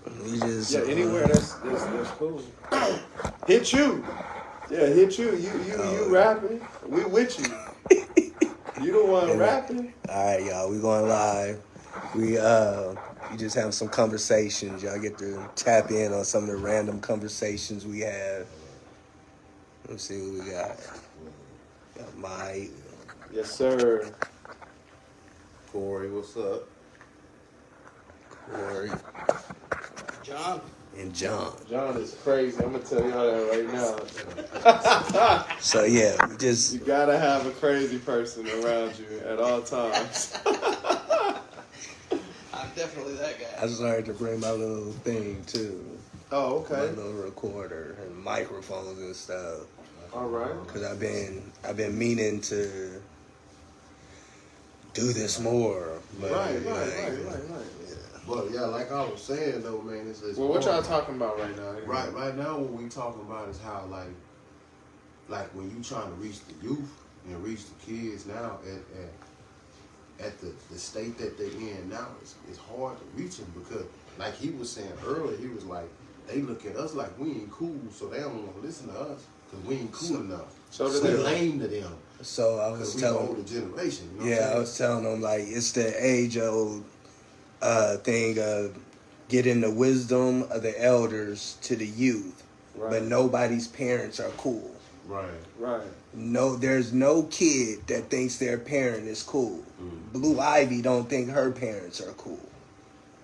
We just anywhere that's cool. Hit you. Yeah, hit you. You rapping. We with you. You the one rapping. All right, y'all. We going live. We just have some conversations. Y'all get to tap in on some of the random conversations we have. Let's see what we got. Got Mike. Yes, sir. Corey, what's up? Corey. John. And John. John is crazy. I'm gonna tell y'all that right now. So yeah, we just You gotta have a crazy person around you at all times. I'm definitely that guy. I started to bring my little thing too. Oh, My okay. little recorder and microphones and stuff. All right. Cause I've been meaning to do this more. But Right. But yeah, like I was saying though, man, it's Well, what y'all talking about right now? Right now, what we talking about is how like when you trying to reach the youth and reach the kids now at the state that they're in now, it's hard to reach them because, like he was saying earlier, he was like, they look at us like we ain't cool, so they don't want to listen to us because we ain't cool enough. So we lame to them. So I was telling, older generation. You know yeah, what I'm I was telling them like it's the age old thing of getting the wisdom of the elders to the youth, Right. but nobody's parents are cool. Right. No, there's no kid that thinks their parent is cool. Mm-hmm. Blue Ivy don't think her parents are cool.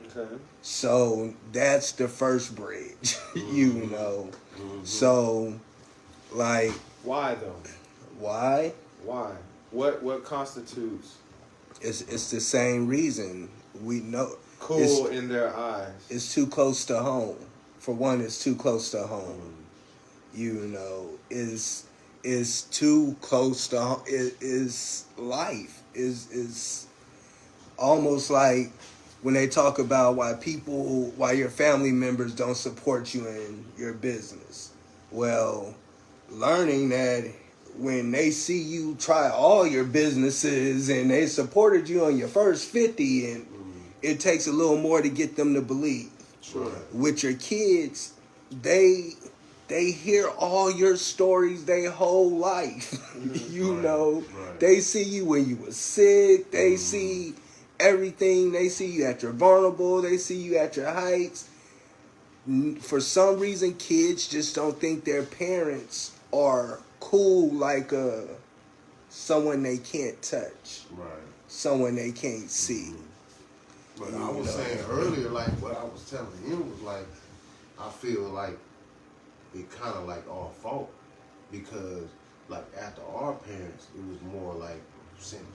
Okay. So that's the first bridge, you know. Mm-hmm. So, like, Why though? why? Why? What constitutes It's the same reason. We know cool in their eyes? it's too close to home. For one, it's too close to home. You know, is too close to home. Is life is almost like when they talk about why your family members don't support you in your business. Well, learning that when they see you try all your businesses and they supported you on your first 50 and it takes a little more to get them to believe. Sure. With your kids, they hear all your stories their whole life. You know, they see you when you were sick. They see everything. They see you at your vulnerable. They see you at your heights. For some reason, kids just don't think their parents are cool like someone they can't touch. Right. Someone they can't see. But I was saying earlier, like what I was telling him was like, I feel like it kind of like our fault because like after our parents, it was more like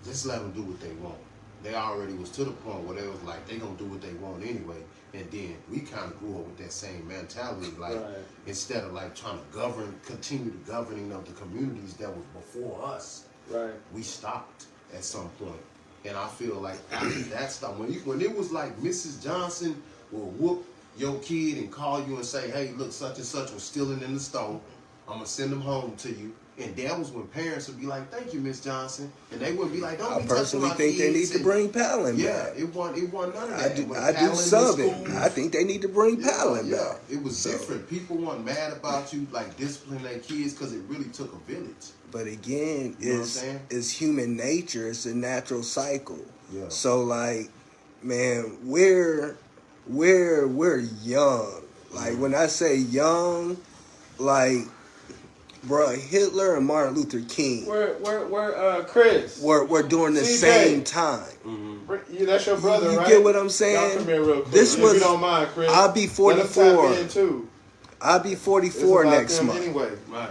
just let them do what they want. They already was to the point where they was like they gonna do what they want anyway, and then we kind of grew up with that same mentality, like instead of like trying to continue the governing of the communities that was before us. Right. We stopped at some point. And I feel like after that stuff, when it was like Mrs. Johnson will whoop your kid and call you and say, hey, look, such and such was stealing in the store. I'm going to send them home to you. And that was when parents would be like, thank you, Miss Johnson. And they wouldn't be like, don't be touching my kids. I personally think they need to bring Palin back. Yeah, it wasn't none of that. I do sub it. I think they need to bring Palin back. It was different. People weren't mad about you, like disciplining their kids because it really took a village. But again, you know what I'm saying? It's human nature. It's a natural cycle. Yeah. So like, man, we're young. Like when I say young, like, bruh, Hitler and Martin Luther King. We're Chris. We're during the CJ. Same time. Mm-hmm. Yeah, that's your brother, you right? get what I'm saying? Y'all come here real quick. This if was. you don't mind, Chris. I'll be 44. Let him tap in too. I'll be 44 next month. Anyway, right.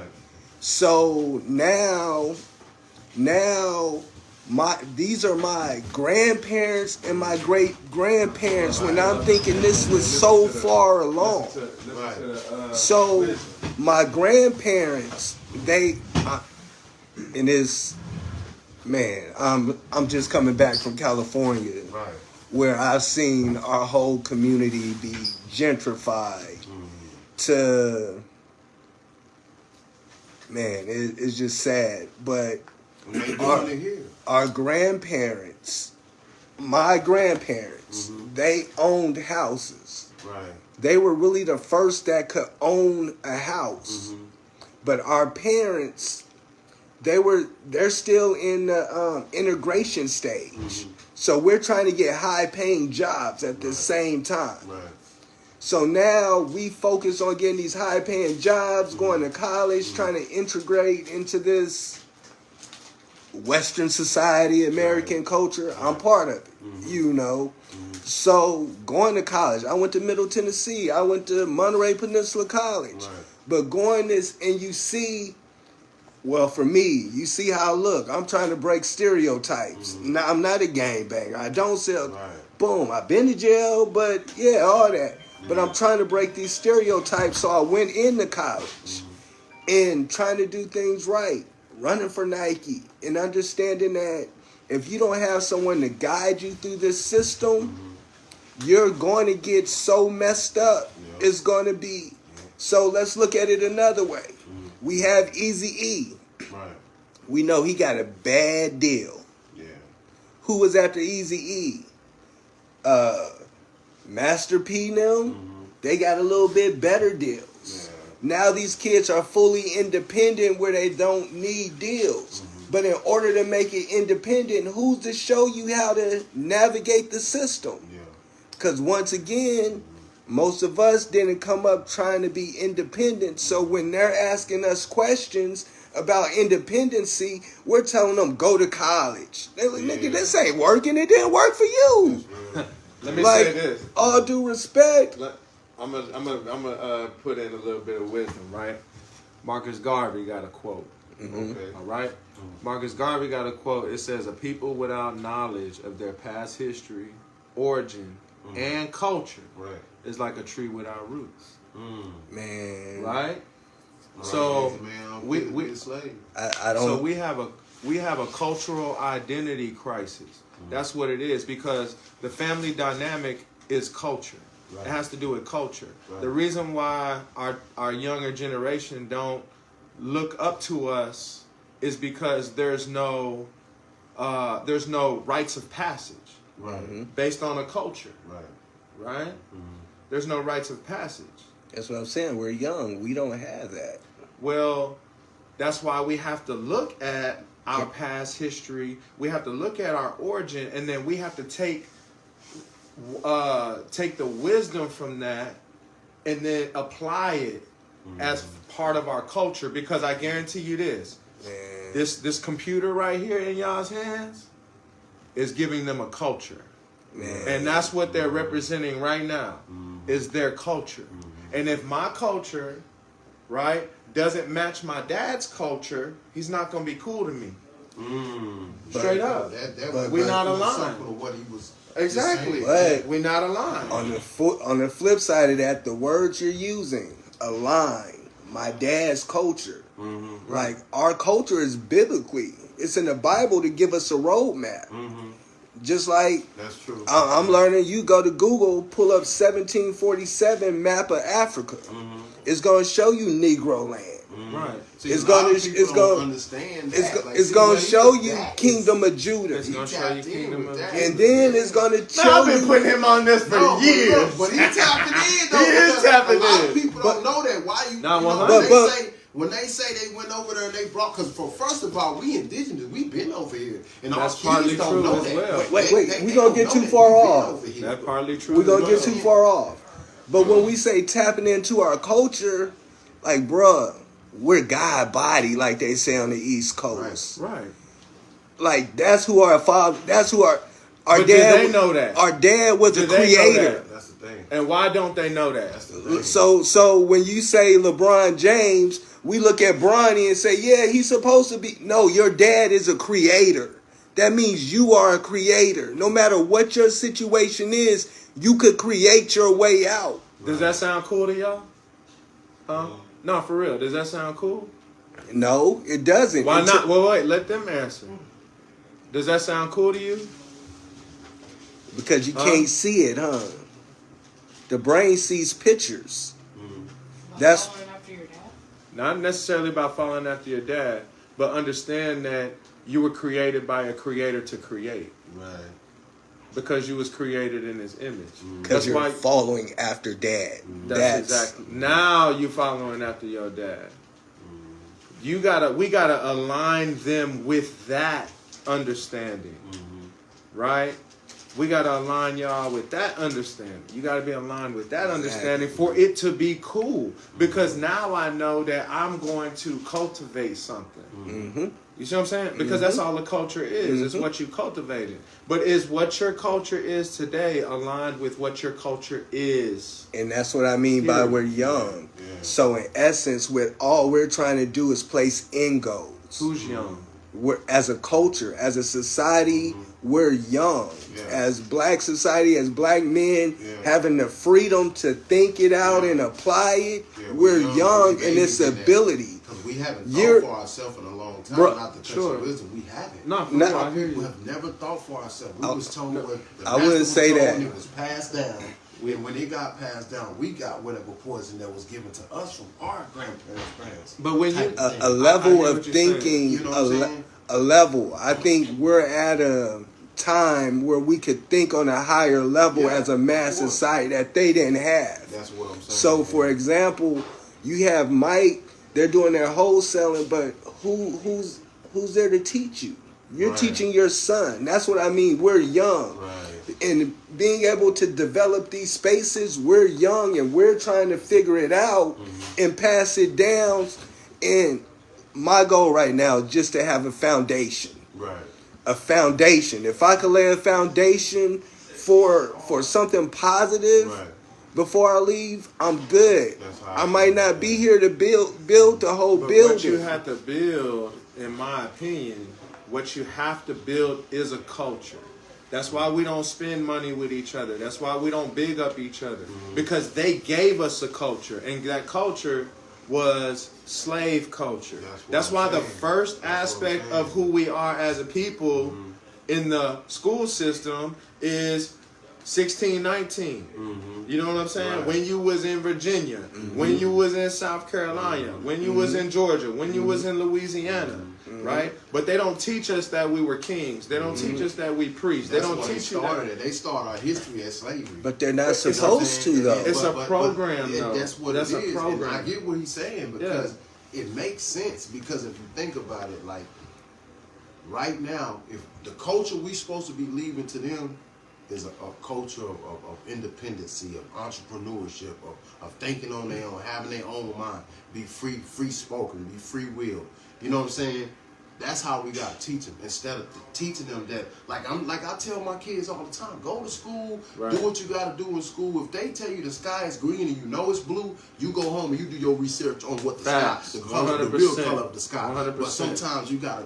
So now these are my grandparents and my great grandparents when I'm thinking this was so far along. So my grandparents, and this, man, I'm just coming back from California, where I've seen our whole community be gentrified to, man, it's just sad. But our grandparents, my grandparents, they owned houses. Right. They were really the first that could own a house. Mm-hmm. But our parents, they're still in the integration stage. Mm-hmm. So we're trying to get high paying jobs at the same time. Right. So now we focus on getting these high paying jobs, going to college, trying to integrate into this Western society, American culture. I'm part of it, you know. So going to college, I went to Middle Tennessee. I went to Monterey Peninsula College. Right. But going this, and you see, well, for me, you see how I look. I'm trying to break stereotypes. Now, I'm not a gangbanger. I don't sell. Right. Boom, I've been to jail, but yeah, all that. But I'm trying to break these stereotypes, so I went into college and trying to do things right, running for Nike, and understanding that if you don't have someone to guide you through this system, you're going to get so messed up. Yeah. It's going to be. So let's look at it another way. We have Eazy-E. Right. We know he got a bad deal. Yeah. Who was after Eazy-E? Master P now, they got a little bit better deals. Yeah. Now these kids are fully independent where they don't need deals. But in order to make it independent, who's to show you how to navigate the system? Yeah. Because once again, most of us didn't come up trying to be independent. So when they're asking us questions about independency, we're telling them, go to college. They're like, nigga, this ain't working. It didn't work for you. Let me Like, say this. all due respect. I'm gonna put in a little bit of wisdom, right? Marcus Garvey got a quote. Okay. All right? Marcus Garvey got a quote. It says, a people without knowledge of their past history, origin, and culture Right. is like a tree without roots. Man. Right? So Man, we I don't. so we have a cultural identity crisis. That's what it is, because the family dynamic is culture. Right. It has to do with culture. Right. The reason why our younger generation don't look up to us is because there's no rites of passage Right. based on a culture, Right. right? There's no rites of passage. That's what I'm saying. We're young. We don't have that. Well, that's why we have to look at our past history. We have to look at our origin, and then we have to take the wisdom from that and then apply it as part of our culture. Because I guarantee you this, Man. this computer right here in y'all's hands is giving them a culture. Man. And that's what they're representing right now, is their culture. And if my culture, right, doesn't match my dad's culture, he's not going to be cool to me. Straight up. We're not aligned. Of what he was Exactly. But We're not aligned. on the flip side of that, the words you're using, align, my dad's culture. Like, our culture is biblically. It's in the Bible to give us a roadmap. Just like That's true. I'm learning, you go to Google, pull up 1747 map of Africa. It's going to show you Negro land. Right. See, It's a lot gonna- of people it's don't gonna- understand that. Like, It's see, going what to he show did, you that Kingdom is- of Judah. It's going to show you tapped in Kingdom with of that. Judah. And then it's going to Man, show I've been you. putting him on this for No, years. but he tapping in though. He is because tapping a lot in. of people don't know that. Why you? Nah, you know, 100. when they say they went over there and they brought, because first of all, we indigenous, we been over here, and That's our partly kids don't true know as that. well. Wait, They we gonna don't get know too that far we been off. over here. That's partly true. We're going to as get well. too far off. But when we say tapping into our culture, like, bruh, we're God body, like they say on the East Coast. Right. Like, that's who our father, that's who our But dad. do they know that? Our dad was Do a they know creator. that? That's the thing. And why don't they know that? That's the thing. So when you say LeBron James, we look at Bronny and say, yeah, he's supposed to be. No, your dad is a creator. That means you are a creator. No matter what your situation is, you could create your way out. Does that sound cool to y'all? Huh? No, for real. Does that sound cool? No, it doesn't. Why not? Well, wait. Let them answer. Does that sound cool to you? Because you can't see it, huh? The brain sees pictures. That's Following after your dad? Not necessarily about following after your dad, but understand that you were created by a creator to create. Right. because you was created in His image. Because you're following after dad. That's exactly. Now you following after your dad. We gotta align them with that understanding, right? We gotta align y'all with that understanding. You gotta be aligned with that understanding for it to be cool. Because now I know that I'm going to cultivate something. You see what I'm saying? Because that's all the culture is. It's what you cultivated. But is what your culture is today aligned with what your culture is? And that's what I mean by we're young. Yeah. So in essence, all we're trying to do is place end goals. Who's young? As a culture, as a society, we're young. Yeah. As black society, as black men, having the freedom to think it out and apply it, we're young in this ability. Because we haven't thought for ourselves in a long time. Not the church of wisdom, we haven't. We have never thought for ourselves. We was told what the I wouldn't say that. It was passed down. When it got passed down, we got whatever poison that was given to us from our grandparents. But when you a level of thinking, you know a level. I think we're at a time where we could think on a higher level as a mass society that they didn't have. That's what I'm saying. So, for example, you have Mike. They're doing their wholesaling, but who's there to teach you? You're teaching your son. That's what I mean. We're young. And being able to develop these spaces, we're young and we're trying to figure it out and pass it down. And my goal right now is just to have a foundation. A foundation. If I could lay a foundation for something positive before I leave, I'm good. I might not be here to build the whole building. What you have to build, in my opinion, what you have to build is a culture. That's why we don't spend money with each other. That's why we don't big up each other. Because they gave us a culture. And that culture was slave culture. That's why the first aspect of who we are as a people in the school system is 1619. You know what I'm saying? When you was in Virginia, when you was in South Carolina, when you was in Georgia, when you was in Louisiana, right? But they don't teach us that we were kings. They don't teach us that we preached. They don't teach you that. They start our history as slavery. But they're not supposed to, though. It's a program, though. That's what it is. And I get what he's saying because it makes sense. Because if you think about it, like right now, if the culture we supposed to be leaving to them is a culture of independency, of entrepreneurship, of thinking on their own, having their own mind, be free spoken, be free will. You know what I'm saying? That's how we gotta teach them instead of teaching them that. Like I tell my kids all the time, go to school, do what you gotta do in school. If they tell you the sky is green and you know it's blue, you go home and you do your research on what the sky, the color, the real color of the sky. 100%. But sometimes you gotta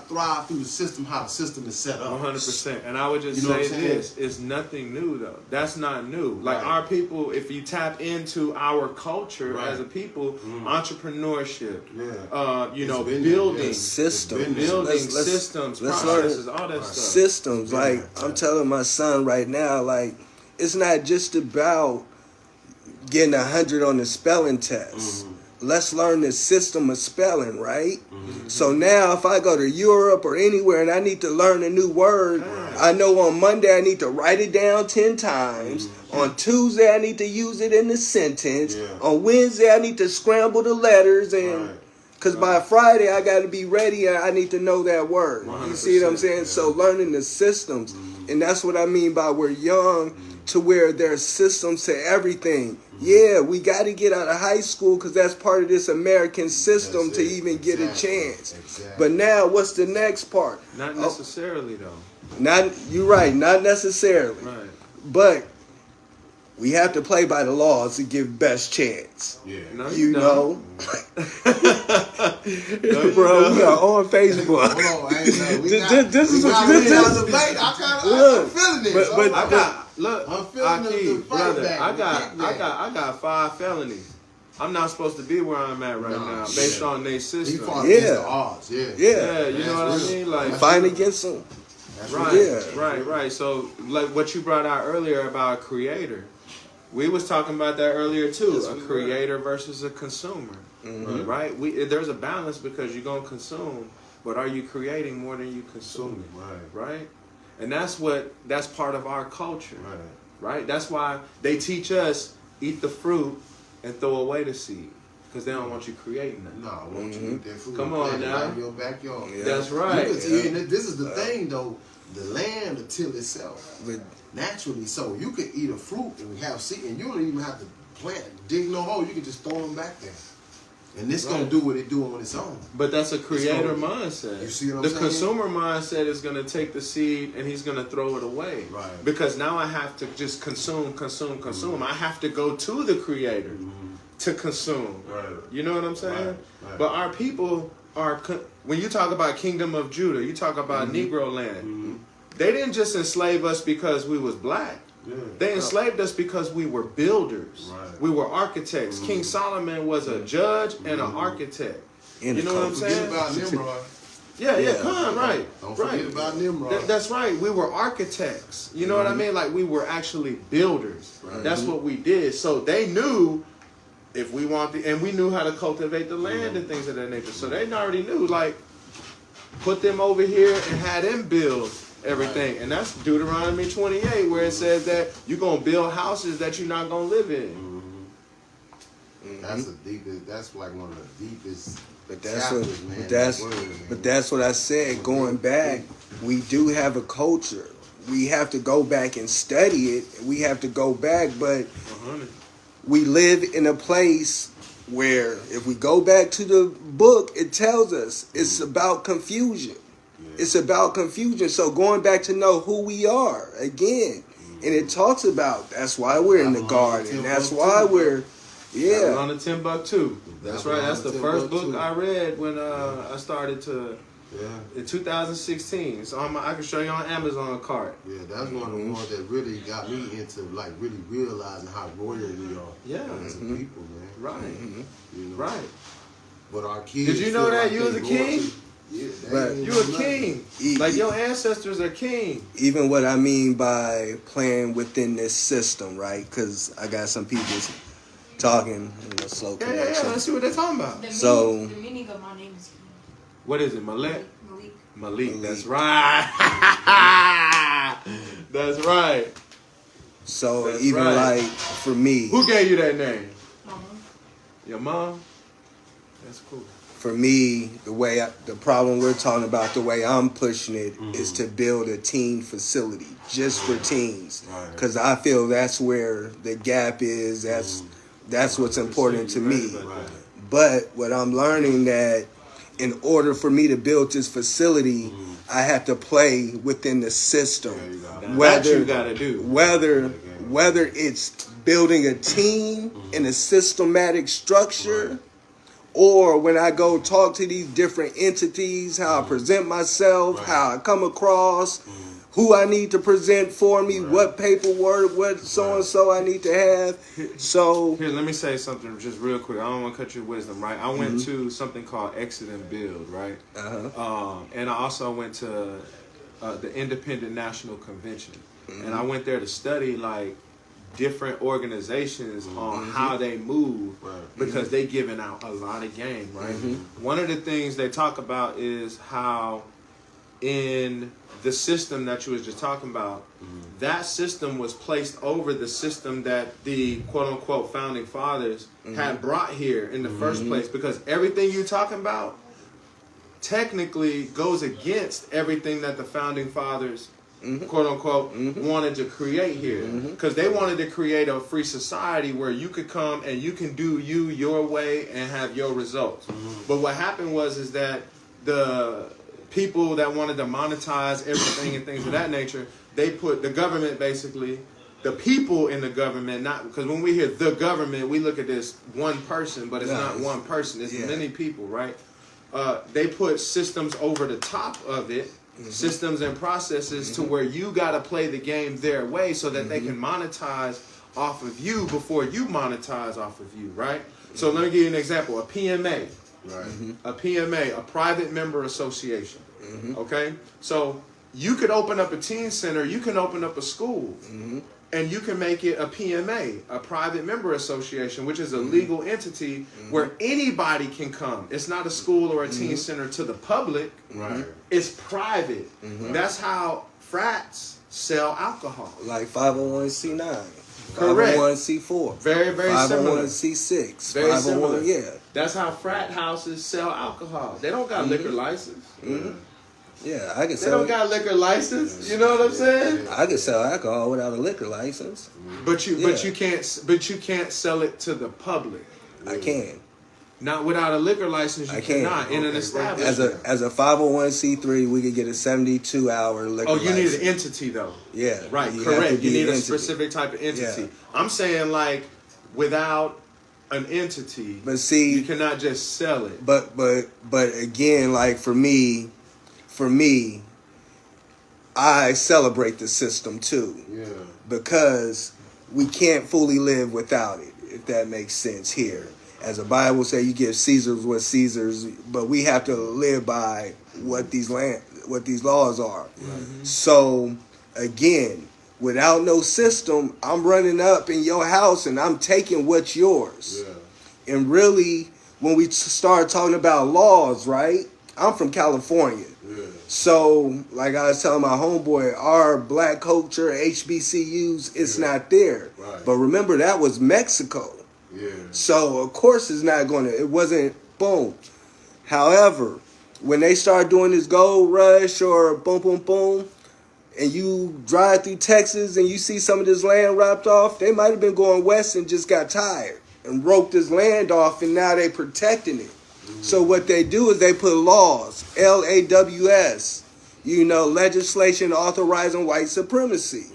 thrive through the system, how the system is set up. 100%. And I would just say this: it's nothing new though. That's not new. Like our people, if you tap into our culture as a people, entrepreneurship. Building systems, processes, all that stuff. Systems, like I'm telling my son right now, like it's not just about getting 100 on the spelling test. Let's learn the system of spelling, right? So now if I go to Europe or anywhere and I need to learn a new word, I know on Monday I need to write it down 10 times. On Tuesday I need to use it in the sentence. On Wednesday I need to scramble the letters and because by Friday, I got to be ready. I need to know that word. You see what I'm saying? So learning the systems. And that's what I mean by we're young to where there's systems to everything. Yeah, we got to get out of high school because that's part of this American system to even get a chance. But now, what's the next part? Not necessarily, though. You're right. Not necessarily. Right. But we have to play by the laws to give best chance. Yeah. No, you know. Bro, we are on Facebook. Hold on, I ain't know. This is what you debate. I'm feeling this. But I'm feeling brother. I got 5 felonies. I'm not supposed to be where I'm at right now based on their system. He fought against the odds. You know what I mean? Like fighting against them. Right. So like what you brought out earlier about a creator. We was talking about that earlier too. A creator versus a consumer, right? There's a balance because you're gonna consume, but are you creating more than you consuming? Right. And that's part of our culture, Right. right? That's why they teach us eat the fruit and throw away the seed, because they don't want you creating that. No, I want you to eat that food. Come on plant it now. right in your backyard. Yeah. That's right. And this is the thing, though. The land will till itself But naturally. So you could eat a fruit and have seed, and you don't even have to plant, dig no hole. You can just throw them back there, and this gonna do what it do on its own. But that's a creator mindset. You see what I'm the saying? consumer mindset is going to take the seed and he's going to throw it away. Right. Because now I have to just consume. I have to go to the creator to consume. Right. You know what I'm saying? Right. But our people are, when you talk about Kingdom of Judah, you talk about Negro land. They didn't just enslave us because we was black. Yeah. They enslaved us because we were builders. Right. We were architects. King Solomon was a judge and an architect. in You the know what I'm culture. saying? Forget about Nimrod. Yeah, come on, right. Don't forget about Nimrod. That's right. We were architects. You know what I mean? Like, we were actually builders. Right. That's what we did. So they knew if we want and we knew how to cultivate the land and things of that nature. So they already knew, like, put them over here and had them build everything. Right. And that's Deuteronomy 28, where it says that you're going to build houses that you're not going to live in. That's the deepest. That's like one of the deepest. But that's chapters, what, man, but that's, in the word, man. but that's what I said. Going back, we do have a culture. We have to go back and study it. We have to go back, but we live in a place where, if we go back to the book, it tells us it's about confusion. Yeah. It's about confusion. So going back to know who we are again, and it talks about that's why we're in the garden. That's why we're. Yeah. On the Timbuktu. That's right. That's the first book I read when I started to. Yeah. In 2016. So I can show you on Amazon cart. Yeah, that's one of the ones that really got me into like really realizing how royal we are. Yeah. As a people, man. Right. You know? Right. But our kids. Did you know that you was a king? Yeah, but you a king. Like your ancestors are king. Even what I mean by playing within this system, right? Because I got some people talking in a slow connection. Yeah. Let's see what they're talking about. The meaning of my name is king. What is it, Malik? Malik. That's right. That's right. So That's even right. like for me, who gave you that name? Mama. Your mom. That's cool. For me, the problem we're talking about, the way I'm pushing it, is to build a teen facility just for teens, because I feel that's where the gap is. That's what's important to me. But what I'm learning that in order for me to build this facility, I have to play within the system. What you gotta do. Whether it's building a team in a systematic structure, or when I go talk to these different entities, how I present myself, how I come across, who I need to present for me, what paperwork, what so-and-so I need to have. So here, let me say something just real quick. I don't want to cut your wisdom, right? I went to something called Exit and Build, right? And I also went to the Independent National Convention. And I went there to study, like, different organizations on how they move, because they giving out a lot of game, right? One of the things they talk about is how in the system that you was just talking about, that system was placed over the system that the quote-unquote founding fathers had brought here in the first place, because everything you're talking about technically goes against everything that the founding fathers quote-unquote wanted to create here, because they wanted to create a free society where you could come and you can do your way and have your results. But what happened is that the people that wanted to monetize everything and things of that nature, they put the government, basically the people in the government, not because when we hear the government, we look at this one person, but it's not one person, it's many people, right? They put systems over the top of it, systems and processes to where you got to play the game their way so that they can monetize off of you before you monetize off of you, right? So let me give you an example. A PMA, a PMA, a private member association, okay? So you could open up a teen center, you can open up a school, and you can make it a PMA, a private member association, which is a legal entity where anybody can come. It's not a school or a teen center to the public. It's private. That's how frats sell alcohol. Like 501c9. Correct. 501c4. Very, very similar. 501c6. Very 501, similar. yeah. That's how frat houses sell alcohol. They don't got liquor license. Yeah, I can They sell don't got liquor license. You know what I'm saying? I can sell alcohol without a liquor license. But you Yeah. can't sell it to the public. I can. Not without a liquor license, you I can. cannot in an establishment. As a 501c3, we could get a 72-hour liquor Oh, you license. need an entity though. Yeah. Right, you have to correct. be You need an a entity. specific type of entity. Yeah. I'm saying like without an entity, But see, you cannot just sell it. but again, like for me, I celebrate the system too. Yeah. Because we can't fully live without it, if that makes sense here. As the Bible says, you give Caesar's what Caesar's, but we have to live by what these laws are. So again, without no system, I'm running up in your house and I'm taking what's yours. Yeah. And really, when we start talking about laws, right? I'm from California. Yeah. So, like I was telling my homeboy, our black culture, HBCUs, it's not there. Right. But remember, that was Mexico. Yeah. So, of course, it wasn't boom. However, when they start doing this gold rush or boom, boom, boom, and you drive through Texas and you see some of this land wrapped off, they might have been going west and just got tired and roped this land off, and now they protecting it. So what they do is they put laws, LAWS, legislation authorizing white supremacy.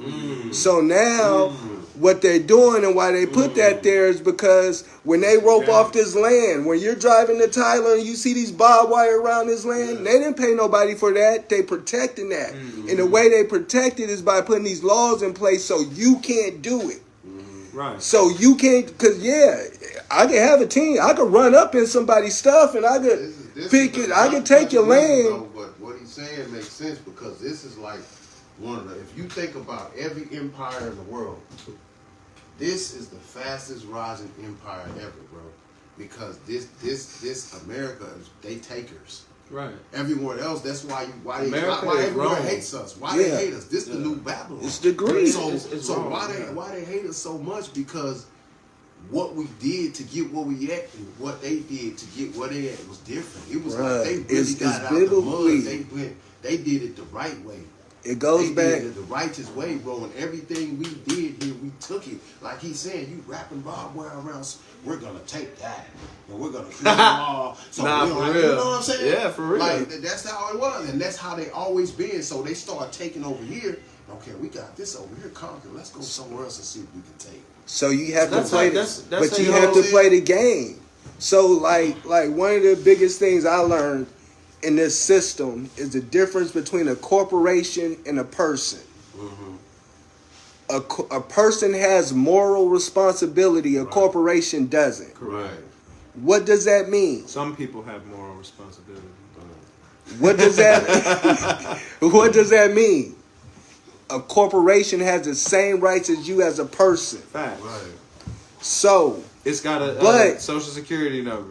So now what they're doing and why they put that there is because when they rope off this land, when you're driving to Tyler and you see these barbed wire around this land, they didn't pay nobody for that. They protecting that. And the way they protect it is by putting these laws in place so you can't do it. Right. So you can't, because I could have a team. I could run up in somebody's stuff and I could pick it. I could take your land. But what he's saying makes sense because this is like one of the, if you think about every empire in the world, this is the fastest rising empire ever, bro. Because this America, they takers. Right. Everywhere else, that's why America why is everyone wrong. hates us. Why they hate us? This the new Babylon. It's the greed. So, It's so wrong, why they hate us so much? Because what we did to get where we at and what they did to get where they at was different. It was like they really got out the mud. They did it the right way. It goes They back. did it the righteous way, bro. And everything we did here, we took it. Like he's saying, you wrapping barbed wire around. We're gonna take that, and we're gonna kill them all. So Nah, we don't for like, real. you know what I'm saying? Yeah, for real. Like that's how it was, and that's how they always been. So they start taking over here. Okay, we got this over here conquered. Let's go somewhere else and see what we can take. So you have to That's play, like- that's but how you you have to know- play the game. So like one of the biggest things I learned in this system is the difference between a corporation and a person. A person has moral responsibility. A corporation doesn't. Right. What does that mean? Some people have moral responsibility. What does that? What does that mean? A corporation has the same rights as you as a person. Fact. Right. So It's got a But- social security number.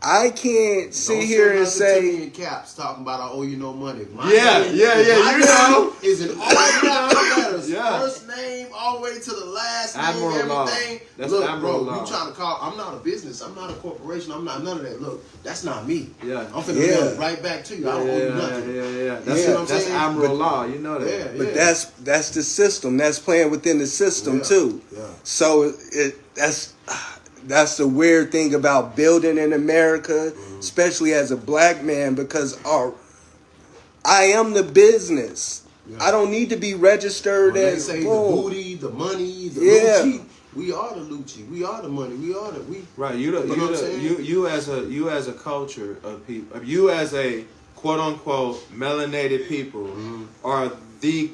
I can't sit Don't here and nothing to me say in caps talking about I owe you no money. Yeah, name- yeah, yeah, my you know. name is in all capital letters. Yeah. First name all the way to the last Admiral name, law. everything. That's Look, Admiral bro, law. you trying to call? I'm not a business. I'm not a corporation. I'm not none of that. Look, that's not me. Yeah. I'm finna Yeah. mail it right back to you. I don't owe you nothing. Yeah. Yeah. That's saying? Admiral law. You know that. Yeah, But yeah. that's the system. That's playing within the system Yeah, too. yeah. So that's the weird thing about building in America, especially as a black man, because I am the business. Yeah. I don't need to be registered When they as say boom. the booty, the money, the Yeah. Lucci, we are the Lucci. We are the money. We are the we. Right, You know what I'm saying? you as a culture of people, you as a quote unquote melanated people are the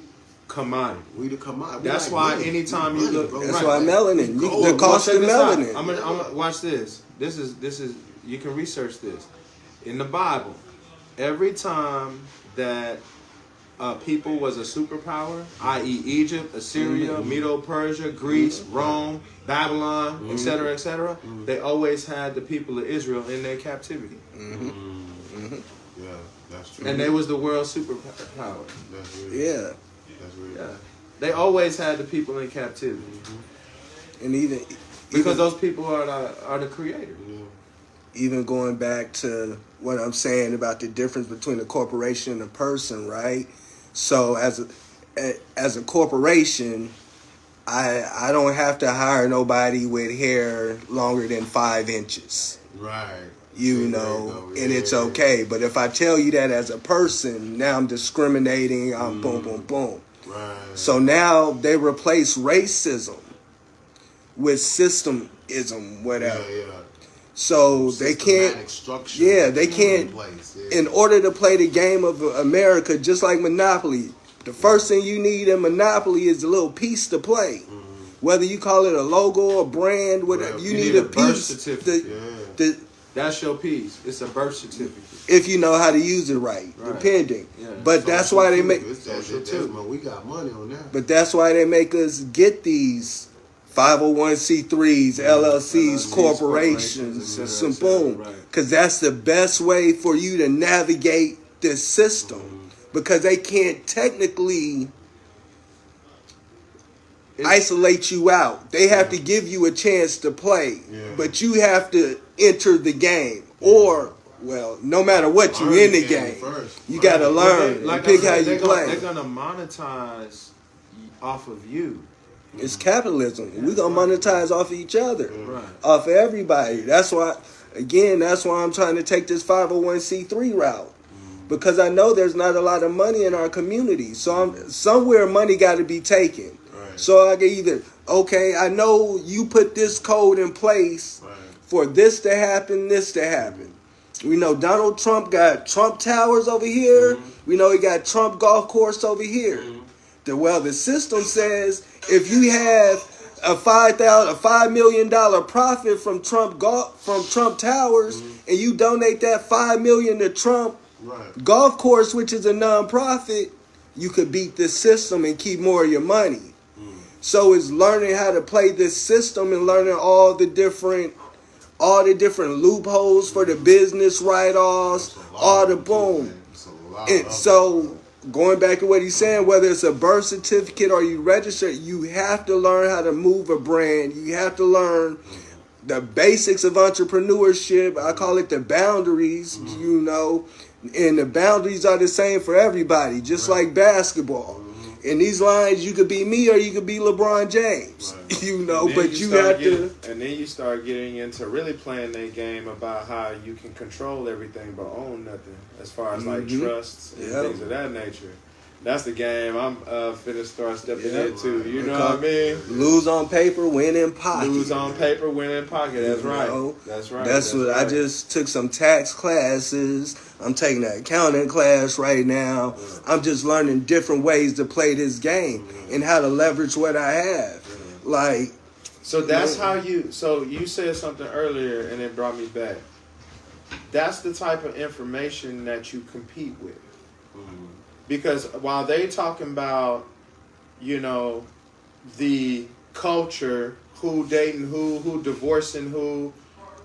commodity. We the commodity. That's like why money. anytime We you money, look- bro. That's Right. why melanin. Gold. The cost Check of this out. melanin. I'm gonna watch this. This is you can research this in the Bible. Every time that people was a superpower, i.e., Egypt, Assyria, Medo-Persia, Greece, Rome, Babylon, etc., they always had the people of Israel in their captivity. Yeah, that's true. And they was the world superpower. That's real. Yeah. That's real. Yeah. They always had the people in captivity. And even Because those people are the creators. even going back to what I'm saying about the difference between a corporation and a person, right? So as a corporation, I don't have to hire nobody with hair longer than 5 inches. Right. You know, and it's okay. But if I tell you that as a person, now I'm discriminating, I'm boom, boom, boom. Right. So now they replace racism with systemism, whatever. Yeah. So they can't, they can't, in order to play the game of America, just like Monopoly, the first thing you need in Monopoly is a little piece to play. Whether you call it a logo, a brand, whatever, you need a birth piece. certificate. That's your piece. It's a birth certificate. If you know how to use it right. Depending. Yeah. But that's why they make. We got money on that. But that's why they make us get these 501c3s, LLCs, corporations, and boom. Because that's the best way for you to navigate this system. Because they can't technically isolate you out. They have to give you a chance to play. But you have to enter the game. Or, well, no matter what, you in the game. You got to learn and pick how you play. They're going to monetize off of you. It's capitalism. We're going to monetize off of each other. Off of everybody. That's why I'm trying to take this 501c3 route. Because I know there's not a lot of money in our community. So somewhere money got to be taken. So I can either, okay, I know you put this code in place for this to happen, this to happen. We know Donald Trump got Trump Towers over here. We know he got Trump Golf Course over here. The system says if you have a $5 million profit from Trump Towers, and you donate that $5 million to Trump Golf Course, which is a nonprofit, you could beat this system and keep more of your money. So it's learning how to play this system and learning all the different loopholes for the business write-offs, all the boom. And so going back to what he's saying, whether it's a birth certificate or you register, you have to learn how to move a brand. You have to learn the basics of entrepreneurship. I call it the boundaries, you know. And the boundaries are the same for everybody, just like basketball. In these lines, you could be me or you could be LeBron James, you know, but you have to. And then you start getting into really playing that game about how you can control everything but own nothing, as far as like trusts and things of that nature. That's the game I'm finna start stepping into. You know what I mean? Lose on paper, win in pocket. Lose on paper, win in pocket. That's right. That's right. That's what I just took some tax classes. I'm taking an accounting class right now. I'm just learning different ways to play this game and how to leverage what I have. Like, so that's how you. So you said something earlier, and it brought me back. That's the type of information that you compete with. Because while they talking about, you know, the culture, who dating who divorcing who,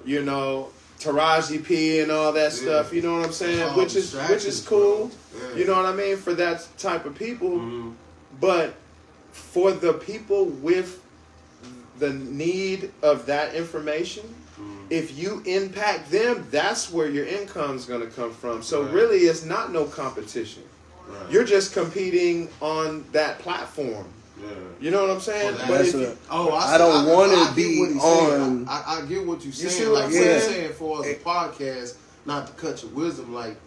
you know, Taraji P and all that stuff, you know what I'm saying? Which is cool. You know what I mean? For that type of people. But for the people with the need of that information, if you impact them, that's where your income's going to come from. So really, it's not no competition. You're just competing on that platform. You know what I'm saying? I don't want to be on. I get what you're saying. Like what you're saying for us a podcast, not to cut your wisdom. Like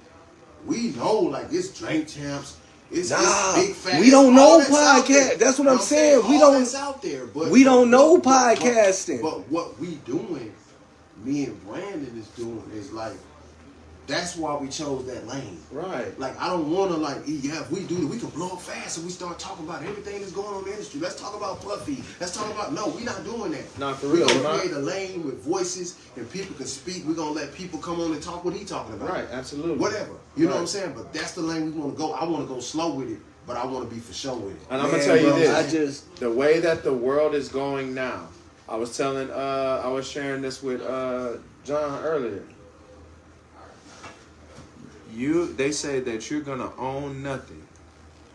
we know, like it's Drink Champs. It's big fat. We don't know podcast. That's what I'm saying. We don't. It's out there, but we don't know podcasting. But what we doing, me and Brandon is doing is like. That's why we chose that lane. Right. Like, I don't want to, if we do it, we can blow up fast and we start talking about everything that's going on in the industry. Let's talk about Puffy. Let's talk about, no, we're not doing that. Not for real. We're going to create a lane with voices and people can speak. We're going to let people come on and talk what he's talking about. Right, absolutely. Whatever. You know what I'm saying? But that's the lane we want to go. I want to go slow with it, but I want to be for sure with it. And I'm going to tell you this. The way that the world is going now, I was sharing this with John earlier. they say that you're gonna own nothing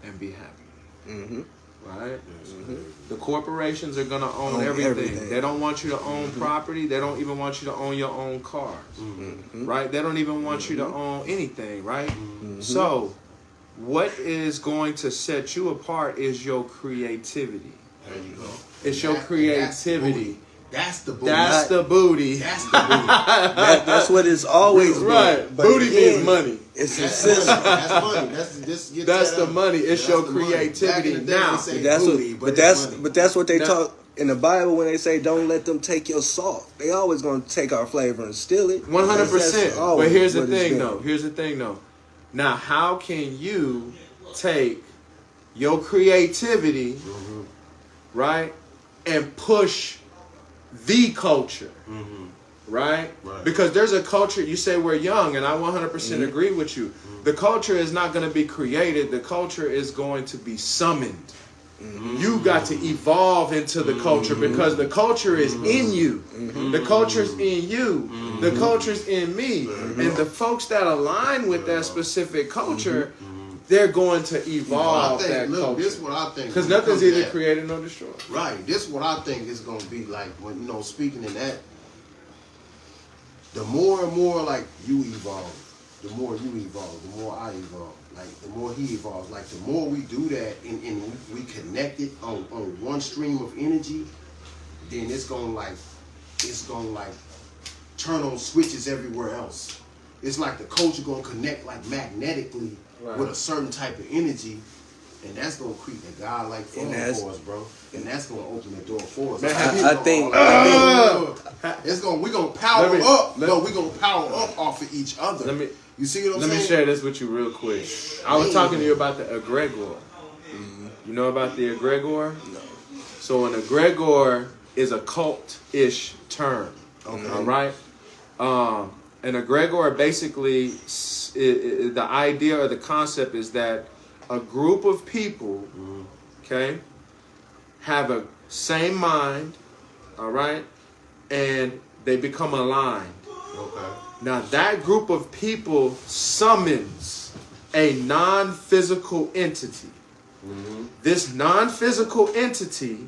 and be happy. Mm-hmm. Right? Mm-hmm. The corporations are gonna own everything. They don't want you to own property. They don't even want you to own your own cars. Mm-hmm. Right? They don't even want you to own anything, right? Mm-hmm. So what is going to set you apart is your creativity. There you go. It's your creativity. That's the booty. That's the booty. That's the booty. That's what it's always been. Right. But Booty again, means money. It's a That's system. money. That's the money. It's your creativity now. But that's what they talk in the Bible when they say don't let them take your salt. They always gonna take our flavor and steal it. 100%. But here's the thing though. Now, how can you take your creativity, right, and push the culture, right? Because there's a culture, you say we're young, and I 100% agree with you. The culture is not going to be created. The culture is going to be summoned. You got to evolve into the culture because the culture is in you. The culture's in you. The culture's in me. And the folks that align with that specific culture, they're going to evolve that culture. This is what I think. Because nothing's either created nor destroyed. Right. This is what I think is going to be like when, speaking in that, the more and more like you evolve, the more you evolve, the more I evolve. Like the more he evolves, like the more we do that and we connect it on one stream of energy, then it's gonna turn on switches everywhere else. It's like the culture gonna connect like magnetically with a certain type of energy, and that's gonna create a godlike flow for us, bro. And that's gonna open the door for us. I think we're gonna power up. We're gonna power up off of each other. You see what I'm saying? Let me share this with you real quick. I was talking to you about the egregor. You know about the egregor? No. So an egregor is a cult-ish term. Okay. All right? An egregor basically, the idea or the concept is that a group of people, okay, have a same mind, all right, and they become aligned. Okay. Now that group of people summons a non-physical entity. This non-physical entity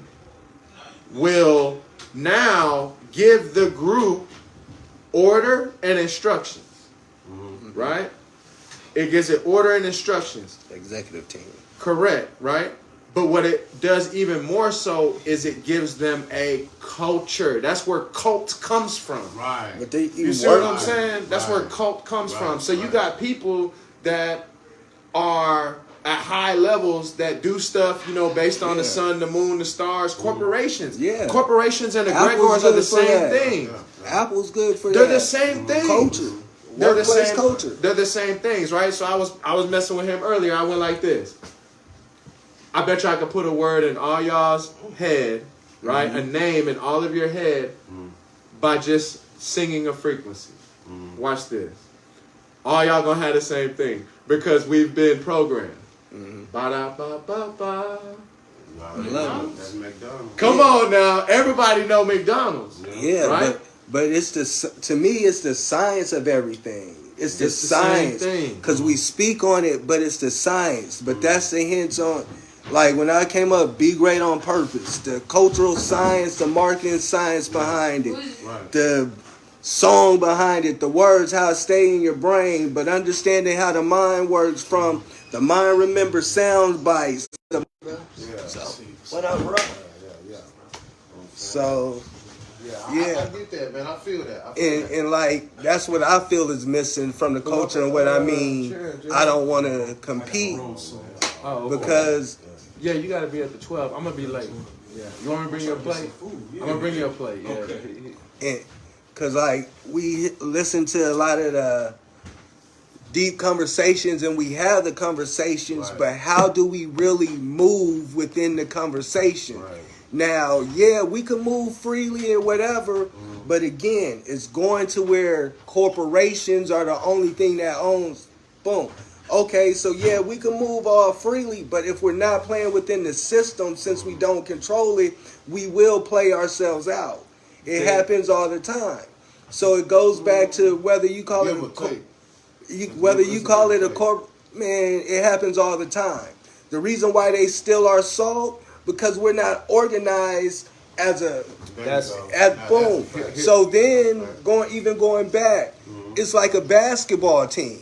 will now give the group order and instructions. Right? It gives it order and instructions. Executive team. Correct, right? But what it does even more so is it gives them a culture. That's where cult comes from. Right. But you see what I'm saying? That's where cult comes from. So you got people that are at high levels that do stuff, based on the sun, the moon, the stars. Corporations. Yeah. Corporations and egregors are the same thing. Yeah. Apple's good for They're the same thing. Culture. They're the same culture. They're the same things, right? So I was messing with him earlier. I went like this. I bet you I could put a word in all y'all's head, right? A name in all of your head by just singing a frequency. Watch this. All y'all gonna have the same thing because we've been programmed. Ba-da-ba-ba-ba. That's McDonald's. Come on now. Everybody know McDonald's. Yeah, right? But it's to me, it's the science of everything. It's the science. Because we speak on it, but it's the science. But that's the hints on... Like when I came up, be great on purpose. The cultural science, the marketing science behind it, the song behind it, the words, how it stay in your brain, but understanding how the mind works from the mind remember sound bites. So, what up, bro? So, I get that, man. I feel that. And like that's what I feel is missing from the culture. And what I mean, I don't want to compete because. Yeah, you got to be at the 12. I'm going to be late. Yeah. You want me to bring you a plate? I'm going to bring you a plate. Yeah. Okay. Because, like, we listen to a lot of the deep conversations and we have the conversations, but how do we really move within the conversation? Right. Now, yeah, we can move freely and whatever, but again, it's going to where corporations are the only thing that owns, boom. Okay, so yeah, we can move all freely, but if we're not playing within the system, since we don't control it, we will play ourselves out. It happens all the time. So it goes back to whether you call it... whether you call it a corp, man, it happens all the time. The reason why they still are sold because we're not organized as a boom. So then going back, it's like a basketball team,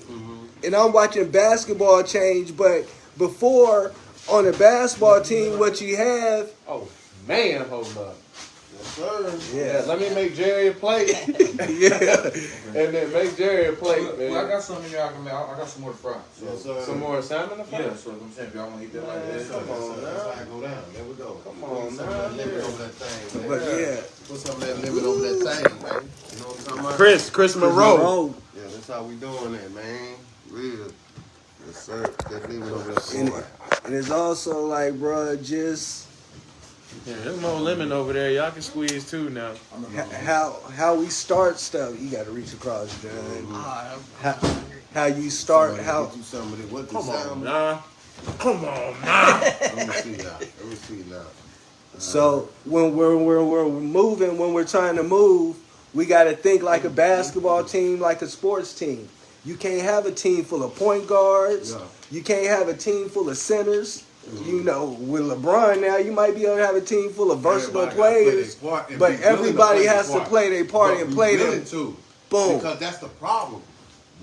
and I'm watching basketball change. But before on a basketball team, what you have? Oh man, hold up. Yeah, Let me make Jerry a plate. yeah. And then make Jerry a plate, man. Well, I got some in here I can make. I got some more to fry. So, Some more salmon to fry? yeah, so I'm saying if y'all want to eat that like that. Come on, That's how I go down. There we go. Come on, Put some of that lemon over that thing, man. But yeah, Put some of that lemon over that thing, man. You know what I'm talking about? Chris Monroe. Yeah, that's how we doing that, man. Real. Yes, sir. That lemon over that and it's also like, bro, just Yeah, there's more lemon over there. Y'all can squeeze too now. how we start stuff. You got to reach across, John. How you start? How Get you some of it. What the Come on, sound? nah. Come on, nah. Let me see now. so when we're moving, when we're trying to move, we got to think like a basketball team, like a sports team. You can't have a team full of point guards. Yeah. You can't have a team full of centers. You know, with LeBron now, you might be able to have a team full of versatile Everybody gotta play players, their part and but be willing everybody play their has to part. play their part But and be play willing them. to. Boom. Because that's the problem.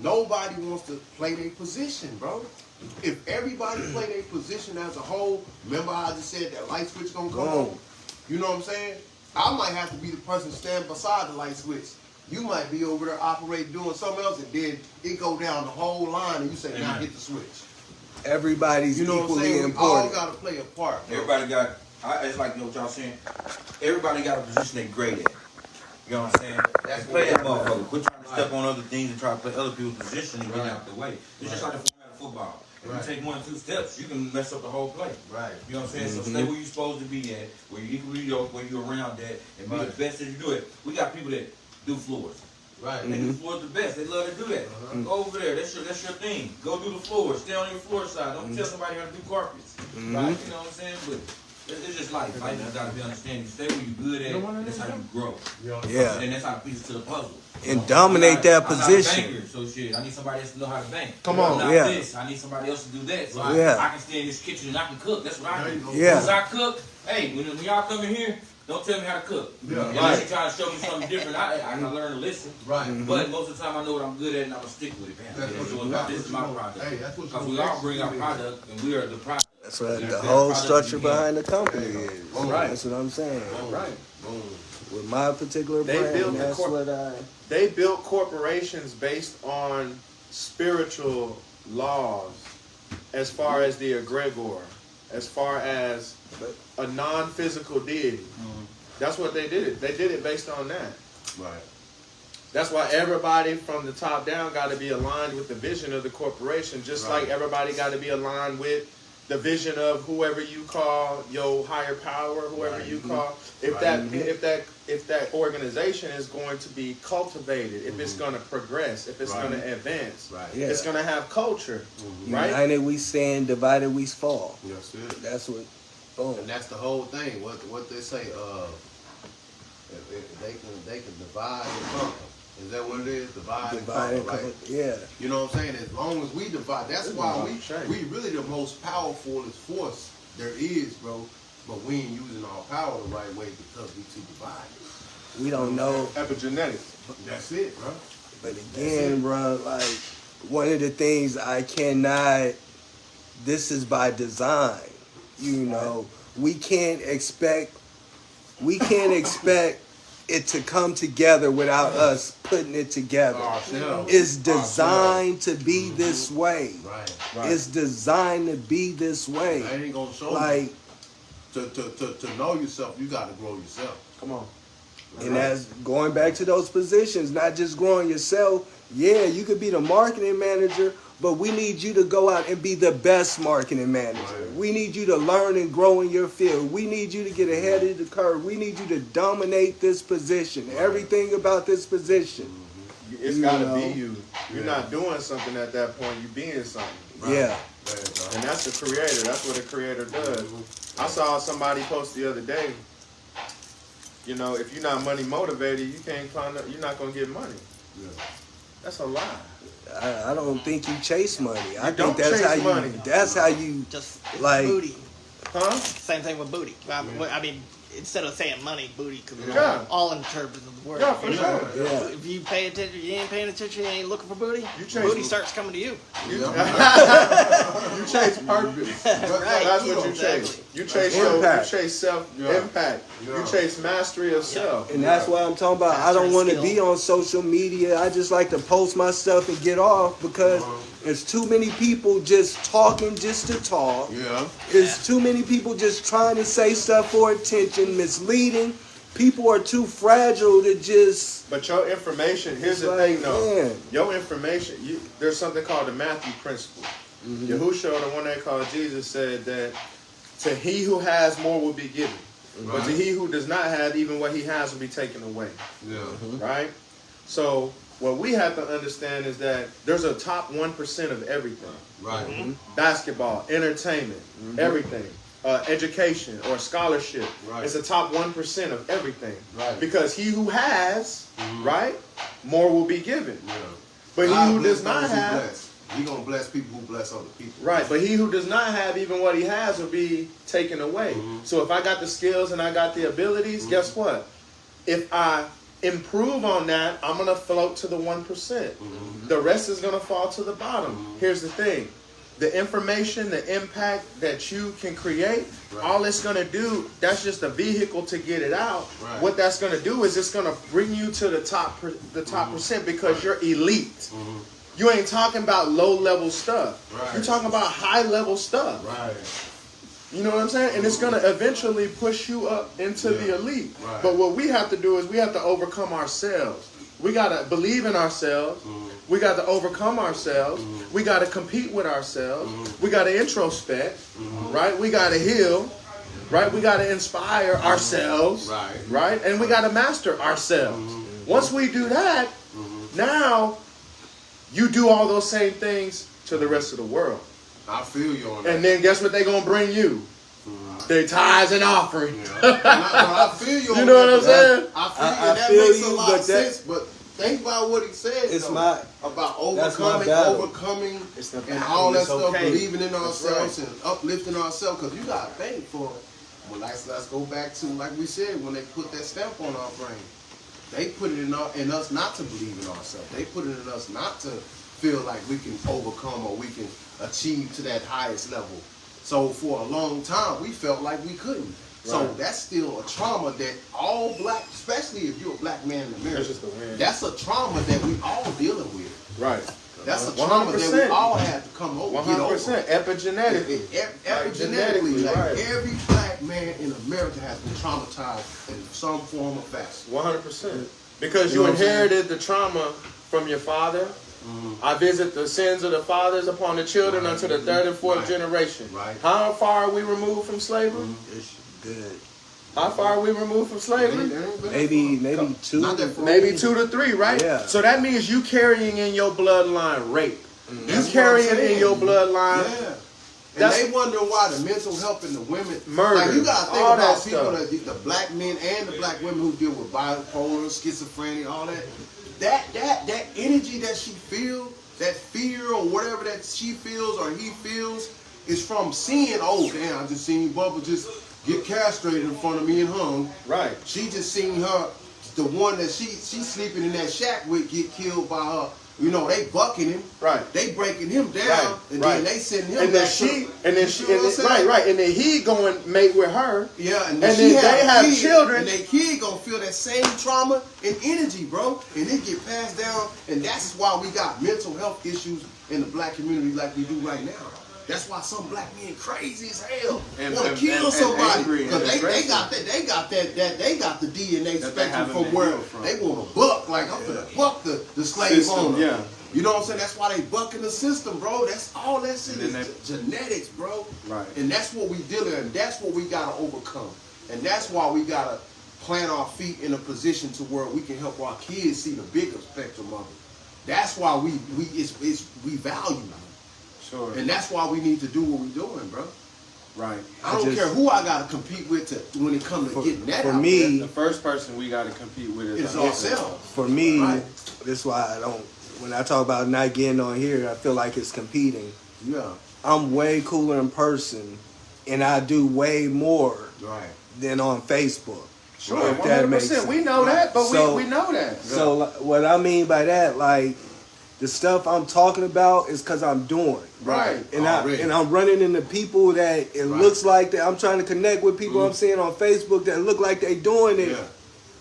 Nobody wants to play their position, bro. If everybody play their position as a whole, remember how I just said that light switch gonna come Boom. on? You know what I'm saying? I might have to be the person standing beside the light switch. You might be over there operating, doing something else, and then it go down the whole line, and you say, now hit the switch. Everybody's You know what I'm equally saying? We all important. got to play a part, bro. Everybody got. It's like what y'all saying. Everybody got a position they great at. You know what I'm saying? That's play that motherfucker. Quit trying to step on other things and try to play other people's position and get out the way. It's just like the format of football. If you take 1 or 2 steps, you can mess up the whole play. Right. You know what I'm saying? So stay where you're supposed to be at, where you equally yoked, where you're around that, and be the best that you do it. We got people that do floors. Right. They do floors the best. They love to do that. Go over there. That's your thing. Go do the floors. Stay on your floor side. Don't tell somebody how to do carpets. Right? You know what I'm saying? But it's just life. Life just got to be understanding. Stay where you're good at. And that's how you grow. Yeah, And that's how the pieces to the puzzle. and dominate that I'm position. not a banker, so shit. I need somebody else to know how to bank. Come on. I'm not Yeah. this. I need somebody else to do that. So Yeah. I can stay in this kitchen and I can cook. That's what I do. Yeah. Once I cook, hey, when y'all come in here, don't tell me how to cook. Yeah. Unless you try to show me something different, I can learn to listen. Right. But most of the time, I know what I'm good at, and I'm gonna stick with it. That's Man. what So you got. this is my product. Hey, that's what you Because we gonna all bring our execute product, and we are the product. That's what the That whole product structure you get. behind the company is. Right. That's what I'm saying. Boom. Right. Boom. With my particular They built brand, the that's what I. They built corporations based on spiritual laws as far as the egregor, as far as a non-physical deity. That's what they did. They did it based on that. Right. That's why everybody from the top down got to be aligned with the vision of the corporation, just like everybody got to be aligned with the vision of whoever you call your higher power, whoever you call. If that organization is going to be cultivated, if it's going to progress, if it's going to advance, Yeah. it's going to have culture, right? United we stand, divided we fall. That's it. That's what. Boom. And that's the whole thing. What they say, if they can divide and conquer. Is that what it is? Divide and conquer, right? Yeah. You know what I'm saying? As long as we divide, that's why we really the most powerful force there is, bro. But we ain't using our power the right way because we too divided. We don't know. Epigenetics. That's it, bro. But again, bro, like one of the things I cannot. This is by design. You know, we can't expect it to come together without us putting it together. It's designed to be this way. Right. It's designed to be this way. I ain't gonna show Like, you. To know yourself, you gotta grow yourself. Come on. and that's going back to those positions, not just growing yourself. Yeah, you could be the marketing manager, but we need you to go out and be the best marketing manager. Right. We need you to learn and grow in your field. We need you to get ahead of the curve. We need you to dominate this position, everything about this position. It's got to be you. You're not doing something at that point. You're being something. Yeah. And that's the creator. That's what a creator does. I saw somebody post the other day, you know, if you're not money motivated, you can't climb up, you're not going to get money. Yeah. That's a lie. I don't think you chase money. I think don't that's chase how money. you. That's how you. Just Like- booty. Huh? Same thing with booty. I mean, instead of saying money, booty, because Yeah. all interpreters of the word. Yeah, for sure. Yeah. If you pay attention, you ain't paying attention, you ain't looking for booty. You chase Booty booty. starts coming to you. You chase purpose. Right. That's what you chase. Exactly. You chase Impact. you chase self impact. Yeah. You chase mastery of self. And that's why I'm talking about. I don't want to be on social media. I just like to post my stuff and get off because there's too many people just talking just to talk. Yeah. There's too many people just trying to say stuff for attention, misleading. People are too fragile to just. But your information, here's the Like, thing though. man. Your information, there's something called the Matthew principle. Yahushua, the one they called Jesus, said that to he who has more will be given. But to he who does not have, even what he has will be taken away. Yeah. Right? So what we have to understand is that there's a top 1% of everything. Right. Basketball, entertainment, everything. Education or scholarship. Right. It's the top 1% of everything. Right. Because he who has, right, more will be given. Yeah. But he God who bless does not those who have, bless. He gonna bless people who bless other people. right, but he who does not have even what he has will be taken away. So if I got the skills and I got the abilities, guess what? If I improve on that, I'm going to float to the 1%. The rest is going to fall to the bottom. Here's the thing. The information, the impact that you can create, all it's going to do, that's just a vehicle to get it out. Right. What that's going to do is it's going to bring you to the top percent because you're elite. You ain't talking about low-level stuff. Right. You're talking about high-level stuff. Right. You know what I'm saying? And it's going to eventually push you up into the elite. Right. But what we have to do is we have to overcome ourselves. We got to believe in ourselves. We got to overcome ourselves. We got to compete with ourselves. We got to introspect, right? We got to heal, right? We got to inspire ourselves, right? And we got to master ourselves. Once we do that, now you do all those same things to the rest of the world. I feel you on that. And then guess what they're going to bring you? Their tithes and offering. I feel you on You know what I'm that. saying? I feel I you. That feel makes you, a lot but of that- sense. But think about what he said. It's though, my- about that's my overcoming, battle. overcoming, It's the and battle. all that It's stuff. okay. Believing in That's ourselves right. and uplifting ourselves. Because you got to think for. Well, let's go back to like we said when they put that stamp on our brain. They put it in us not to believe in ourselves. They put it in us not to feel like we can overcome or we can achieve to that highest level. So for a long time, we felt like we couldn't. So Right. that's still a trauma that all black, especially if you're a black man in America, That's just a win. that's a trauma that we all dealing with. Right. That's a trauma that we 100%. all have to come over, get over. 100%. Epigenetically. Epigenetically, like right. every black man in America has been traumatized in some form or fashion. 100%. Because You you know what I'm saying? inherited the trauma from your father. I visit the sins of the fathers upon the children Right. unto the third and fourth Right. generation. Right. How far are we removed from slavery? It's good. How far are we removed from slavery? Maybe two. Not that far. Maybe 2 to 3, right? Yeah. So that means you carrying in your bloodline rape. You That's what carrying I'm saying. in your bloodline. Yeah. And That's- they wonder why the mental health in the women Murder, Like you gotta think all about that people stuff. that the black men and the black women who deal with bipolar, schizophrenia, all that. That energy that she feels, that fear or whatever that she feels or he feels, is from seeing. Oh damn! I just seen Bubba just get castrated in front of me and hung. Right. She just seen her, the one that she's sleeping in that shack with, get killed by her. You know, they bucking him. Right. They breaking him down, Right, and right. then they sending him And then back she, to, and then you she, know what I'm saying? right, and then he going mate with her. Yeah, and And she then they have kid, children. and their kid gonna feel that same trauma and energy, bro, and it get passed down, and that's why we got mental health issues in the black community like we do right now. That's why some black men crazy as hell And- want to and- kill and somebody angry and because they aggressive. got the DNA That they spectrum haven't from been where healed from. they want to buck like I'm gonna buck the slave System, owner. yeah. You know what I'm saying? That's why they bucking the system, bro. That's all that shit And is then genetics, bro. Right. And that's what we dealing with, and that's what we gotta overcome. And that's why we gotta plant our feet in a position to where we can help our kids see the bigger spectrum of it. That's why we value them. Sure. And that's why we need to do what we're doing, bro. Right. I don't just- care who I gotta compete with when it comes to getting that for out me, The first person we got to compete with there. is It's ourselves. For me, Right. that's why I don't when I talk about not getting on here, I feel like it's competing. Yeah. I'm way cooler in person, and I do way more Right. than on Facebook. Sure, if that makes 100%. sense. We know that, but So- we know that. So like, what I mean by that, like the stuff I'm talking about is because I'm doing Right. and Already. I'm running into people that it Right. looks like that I'm trying to connect with people I'm seeing on Facebook that look like they doing it, Yeah.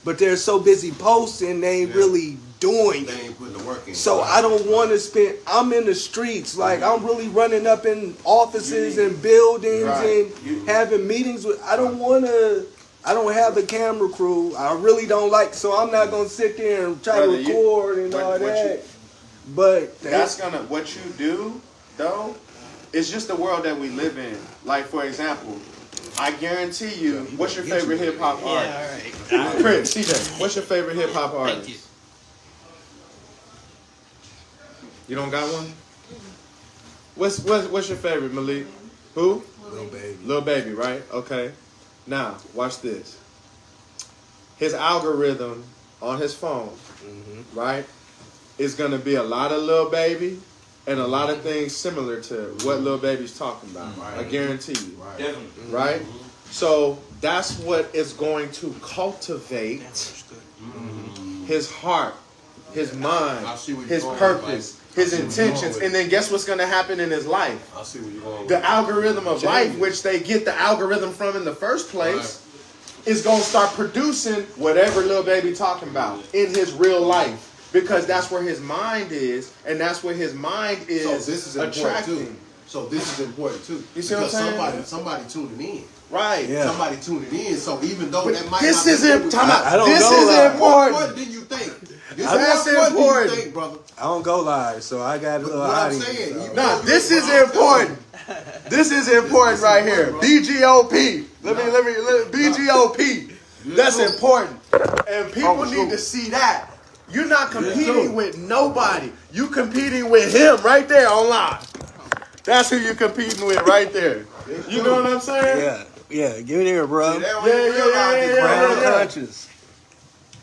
but they're so busy posting they ain't Yeah. really doing They it. ain't putting the work in. So I don't want to spend. I'm in the streets, like I'm really running up in offices and buildings Right. and having meetings with. I don't want to. I don't have a camera crew. I really don't like. So I'm not gonna sit there and try Brother, to you- record and all what you- that. But That's gonna what you do though. It's just the world that we live in. Like for example, I guarantee you. What's your favorite hip hop artist? Yeah, all right. Prince, CJ. What's your favorite hip hop artist? Thank you. You don't got one? What's your favorite, Malik? Who? Little baby. Lil Baby, right? Okay. Now, watch this. His algorithm on his phone, right, is going to be a lot of Lil Baby and a lot of things similar to what Lil Baby's talking about. Right. I guarantee you. Right. Definitely. Right? So that's what is going to cultivate his heart, his mind, I see where you're his going, purpose, like, his I see where you're intentions. going with And then guess what's going to happen in his life? I see where you're going. The with algorithm of life, Changes. which they get the algorithm from in the first place, is going to start producing whatever Lil Baby talking about in his real life. Because that's where his mind is, and that's where his mind is So this is important attracting. too. So this is important too. You see what I'm Because saying? somebody tuning in. Right. Yeah. Somebody tuning in. So even though that might This not is be important. what you- I don't This go is live. What important. did you think? This That's what do important. you think, brother? I don't go live, so I got a But little what I'm audience. saying, so. you- No, this is important. This is important right here. BGOP. Let me BGOP. That's important. And people need to see that. You're not competing with nobody. You competing with him right there online. That's who you're competing with right there. You know what I'm saying? Yeah, give it here, bro. They don't Yeah, even realize this, bro. Crown yeah. conscious.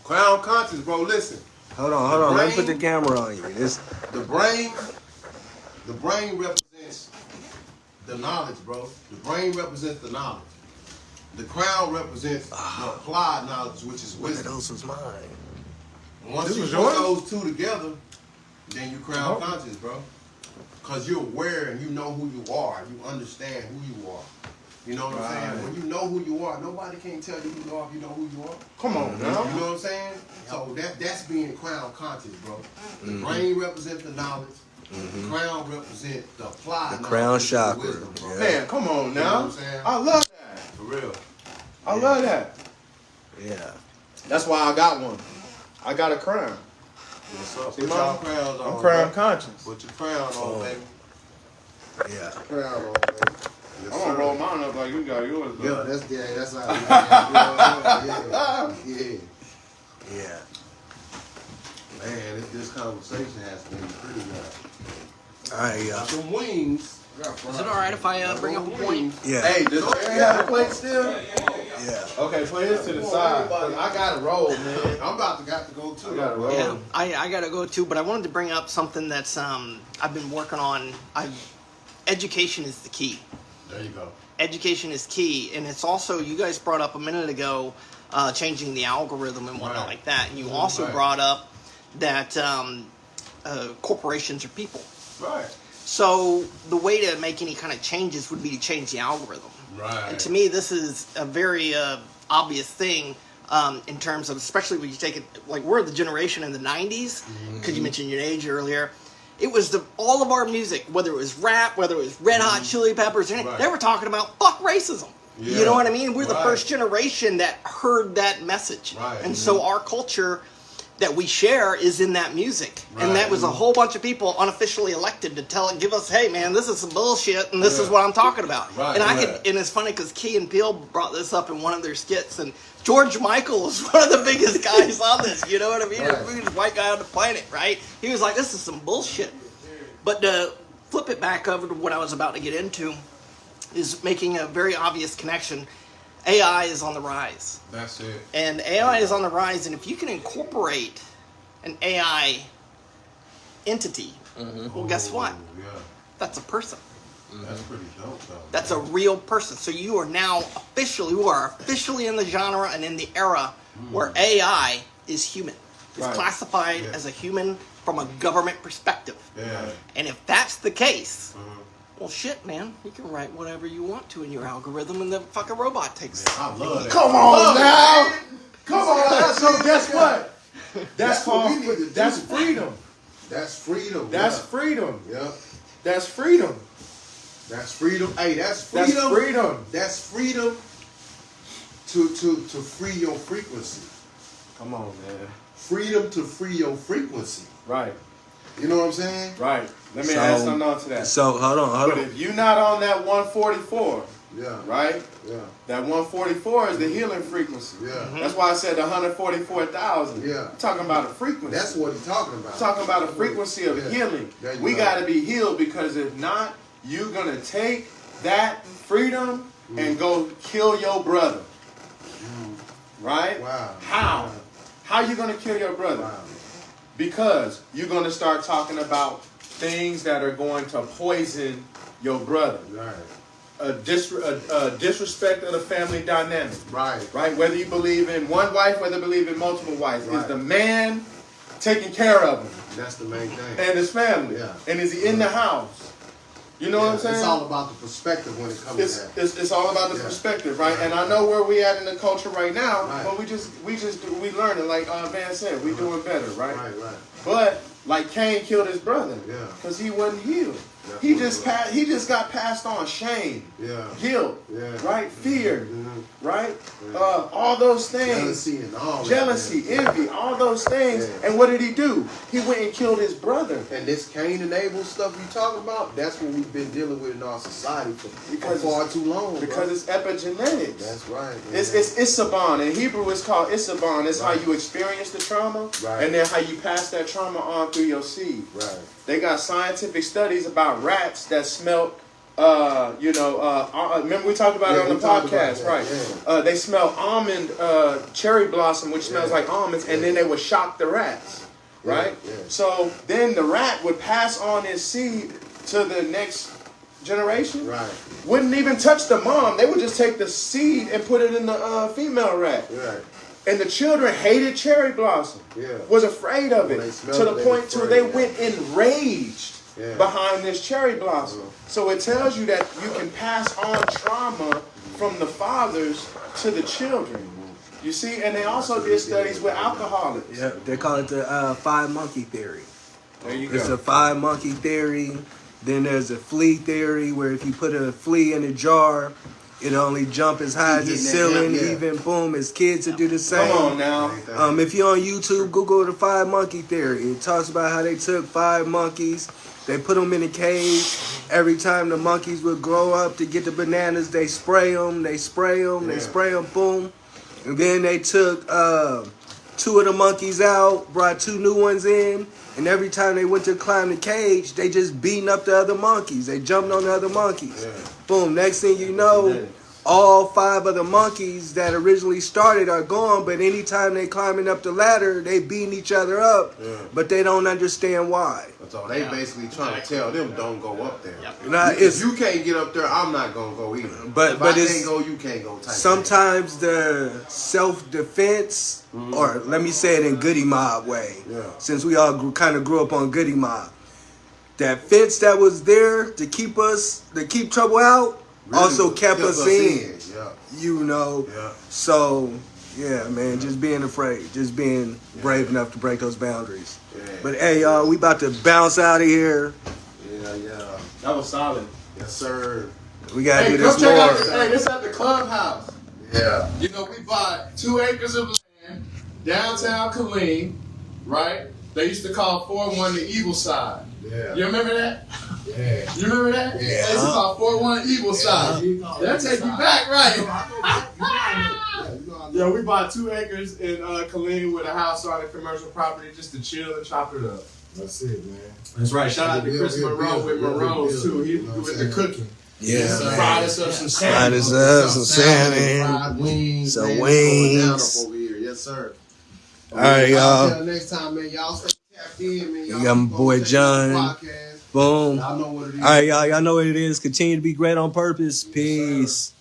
Crown conscious, bro. Listen, Hold on. Let me put brain- the camera on you. This the brain represents the knowledge, bro. The brain represents the knowledge. The crown represents the applied knowledge, which is one of wisdom. those was mine. Once This you was put yours? those two together, then you crown conscious, bro. Because you're aware and you know who you are. You understand who you are. You know what I'm saying? When you know who you are, nobody can tell you who you are if you know who you are. Come on You now. know what I'm saying? So that's being crown conscious, bro. The brain represents the knowledge. The crown represents the applied The knowledge, crown which is the chakra, wisdom, bro. yeah. Man, come on You know what now. I'm saying? I love that. For real. I love that. Yeah. That's why I got one. I got a crown. Yes, sir. See, Put Mom? y'all crowns on. I'm crown bro. conscious. Put your crown on, baby. Yeah. Crown on, baby. Yes, I'm gonna sir. roll mine up like you got yours. Yeah, though. that's how. Yeah. Yeah. Man, this conversation has been pretty good. All right, Got y'all. some wings. Is it all right if I bring up a point? Yeah. Hey, does Jerry have a plate still? Yeah. Okay, put his to the side. 'Cause I gotta roll, man. I'm got to go too. I gotta roll. Yeah, I gotta go too, but I wanted to bring up something that's I've been working on. Education is the key. There you go. Education is key, and it's also, you guys brought up a minute ago changing the algorithm and whatnot Right. like that, and you also Right. brought up that corporations are people. Right. So the way to make any kind of changes would be to change the algorithm. Right. And to me, this is a very obvious thing in terms of, especially when you take it, like we're the generation in the 90s, because you mentioned your age earlier. It was all of our music, whether it was rap, whether it was Red Hot Chili Peppers, Right. they were talking about fuck racism. Yeah. You know what I mean? We're the Right. first generation that heard that message. Right. And so our culture that we share is in that music. And that Right. was a whole bunch of people unofficially elected to give us, hey man, this is some bullshit and this is what I'm talking about. Right, and right. and it's funny because Key and Peele brought this up in one of their skits, and George Michael was one of the biggest guys on this, you know what I mean? Right. The biggest white guy on the planet, right? He was like, this is some bullshit. But to flip it back over to what I was about to get into is making a very obvious connection. AI is on the rise. That's it. And AI is on the rise, and if you can incorporate an AI entity. Well, guess what? Yeah, That's a person. that's pretty dope though. That's a real person. So you are officially in the genre and in the era where AI is human. It's Right. classified as a human from a government perspective. Yeah. And if that's the case, well, shit, man, you can write whatever you want to in your algorithm, and the fucking robot takes. I love that. Come on now. Come on. So guess what? That's what called. we need to That's do. freedom. That's freedom. That's yeah. freedom. Yeah. That's freedom. That's freedom. Hey, that's That's freedom. freedom. That's freedom to free your frequency. Come on, man. Freedom to free your frequency. Right. You know what I'm saying? Right. Let me So- add something on to that. So hold on. But if you're not on that 144, Yeah. right? Yeah. That 144 is the healing frequency. Yeah. That's why I said 144,000. Yeah. You're talking about a frequency. That's what he's talking about. talking about a frequency of Yeah. healing. There you We go. got to be healed, because if not, you're going to take that freedom and go kill your brother. Right? Wow. How? How you going to kill your brother? Wow. Because you're going to start talking about things that are going to poison your brother. Right. A disrespect of the family dynamic. Right. Right? Whether you believe in one wife, whether you believe in multiple wives. Is Right. the man taking care of him That's the main thing. and his family? Yeah. And is he in the house? You know what I'm saying? It's all about the perspective when it comes to that. It's all about the Yeah. perspective, right? And I know where we at in the culture right now, Right. but we learning, like Van said, we doing better, right? Right, right. But like Cain killed his brother, Yeah. because he wasn't healed. That's He what just it was. he just got passed on shame, Yeah. guilt, Yeah. right? Fear, Mhm. right? Yeah. All those things. Jealousy and all that, Jealousy, man. envy, all those things. Yeah. And what did he do? He went and killed his brother. And this Cain and Abel stuff you talking about, that's what we've been dealing with in our society for Because far too long. Because bro. it's epigenetics. That's right. Man. It's Issabon. In Hebrew, it's called Issabon. It's Right. how you experience the trauma, Right. and then how you pass that trauma on through your seed. right. They got scientific studies about rats that smelt. Remember we talked about Yeah, it on we the talked about podcast, that, right? yeah. They smell almond cherry blossom, which smells Yeah. like almonds, and then they would shock the rats, right? Yeah, yeah. So then the rat would pass on his seed to the next generation. Right. Wouldn't even touch the mom. They would just take the seed and put it in the female rat. Right. And the children hated cherry blossom. Yeah. Was afraid of When it. they smelled To the it, they point was to afraid, they yeah. went enraged Yeah. behind this cherry blossom. So it tells you that you can pass on trauma from the fathers to the children. You see, and they also did studies with alcoholics. Yeah, they call it the 5 monkey theory. There you It's go. a 5 monkey theory. Then there's a flea theory where if you put a flea in a jar, it only jump as high as the Hitting that ceiling. jump, yeah. Even boom, as kids to do the same. Come on now. If you're on YouTube, Google the 5 monkey theory. It talks about how they took 5 monkeys, they put them in a cage. Every time the monkeys would grow up to get the bananas, they spray them, they spray them, they Yeah. spray them, boom. And then they took 2 of the monkeys out, brought 2 new ones in, and every time they went to climb the cage, they just beating up the other monkeys. They jumped on the other monkeys. Yeah. Boom, next thing you know, all 5 of the monkeys that originally started are gone, but anytime they climbing up the ladder, they beating each other up, Yeah. but they don't understand why. So they basically trying to tell them don't go up there. Now, If it's, you can't get up there, I'm not gonna go either. But- if but I it's- can't go, you can't go. Type sometimes the self-defense, or let me say it in Goody Mob way, Yeah. since we all kind of grew up on Goody Mob, that fence that was there to keep trouble out, Really also kept us in. Yeah. You know, Yeah. so yeah, man, just being afraid, just being brave enough to break those boundaries. Yeah. But hey, y'all, we about to bounce out of here. Yeah. Yeah. That was solid. Yes, sir. We gotta Hey, do come this check out more. this. Hey, this at the clubhouse. Yeah. You know, we bought 2 acres of land downtown Killeen, right? They used to call 4-1 the evil side. Yeah. You remember that? Yeah. You remember that? Yeah. They used to call 4-1 evil side. That'll take you back, right? Yeah, we bought 2 acres in Killeen with a house on a commercial property just to chill and chop it up. That's it, man. That's right. Shout out to Real, Chris real, Monroe real, with real, Monroe's real, too. He you know what with I'm the saying? cooking. Yeah, Fried man. us up some Fried salmon. us up some salmon. Fried wings. Some man, it's going down wings. up over here. Yes, sir. All right, y'all. Until next time, man. Y'all stay tapped in, man. You got my boy John. Boom. Y'all know what it is. All right, y'all know what it is. Continue to be great on purpose. Peace.